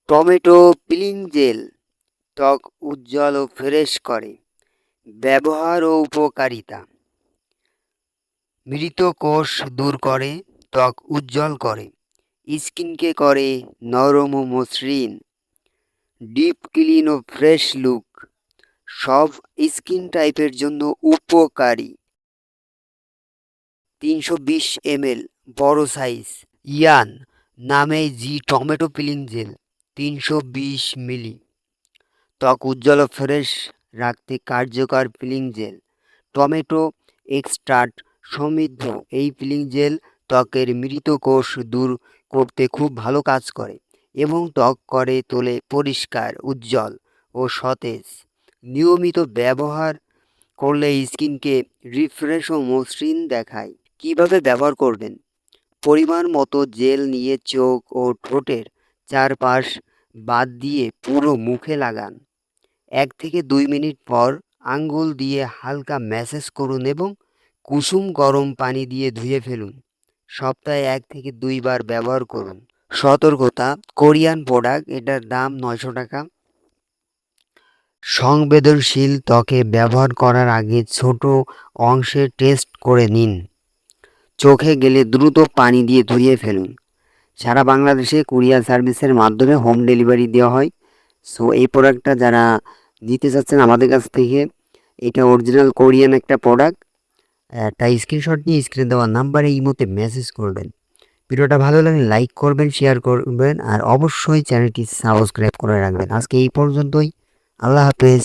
Tomato peeling jail ত্বক উজ্জ্বল ও fresh করে। ব্যবহার ও উপকারিতা: মৃত কোষ দূর করে, ত্বক উজ্জ্বল করে, স্কিনকে করে নরম ও মসৃণ, ডিপ ক্লিন ও ফ্রেশ লুক, সব স্কিন টাইপের জন্য উপকারী। 320 ml বড় সাইজ। ইয়ান নামে জি টমেটো পিলিং জেল 320 মিলি। ত্বক উজ্জ্বল ও ফ্রেশ রাখতে কার্যকর পিলিং জেল। টমেটো এক্সট্রাক্ট সমৃদ্ধ এই পিলিং জেল ত্বকের মৃত কোষ দূর করতে খুব ভালো কাজ করে এবং ত্বক করে তোলে পরিষ্কার, উজ্জ্বল ও সতেজ। নিয়মিত ব্যবহার করলে স্কিনকে রিফ্রেশ ও মসৃণ দেখায়। কিভাবে ব্যবহার করবেন: পরিমাণ মতো জেল নিয়ে চোখ ও ঠোঁটের চারপাশ বাদ দিয়ে পুরো মুখে লাগান। 1 থেকে 2 মিনিট পর আঙ্গুল দিয়ে হালকা ম্যাসাজ করুন এবং কুসুম গরম পানি দিয়ে ধুয়ে ফেলুন। সপ্তাহে 1 থেকে 2 বার ব্যবহার করুন। সতর্কতা: কোরিয়ান প্রোডাক্ট, এটার দাম 900 টাকা। সংবেদনশীল ত্বকে ব্যবহার করার আগে ছোট অংশে টেস্ট করে নিন। চোখে গেলে দ্রুত পানি দিয়ে ধুয়ে ফেলুন। সারা বাংলাদেশে কুরিয়ার সার্ভিসের মাধ্যমে হোম ডেলিভারি দেওয়া হয়। সো এই প্রোডাক্টটা যারা নিতে চাচ্ছেন আমাদের কাছ থেকে, এটা অরিজিনাল কোরিয়ান একটা প্রোডাক্ট। একটা স্ক্রিনশট নিয়ে স্ক্রিনে দেওয়া নাম্বারে ইমোতে মেসেজ করবেন। ভিডিওটা ভালো লাগলে লাইক করবেন, শেয়ার করবেন আর অবশ্যই চ্যানেলটি সাবস্ক্রাইব করে রাখবেন। আজকে এই পর্যন্তই। আল্লাহ হাফেজ।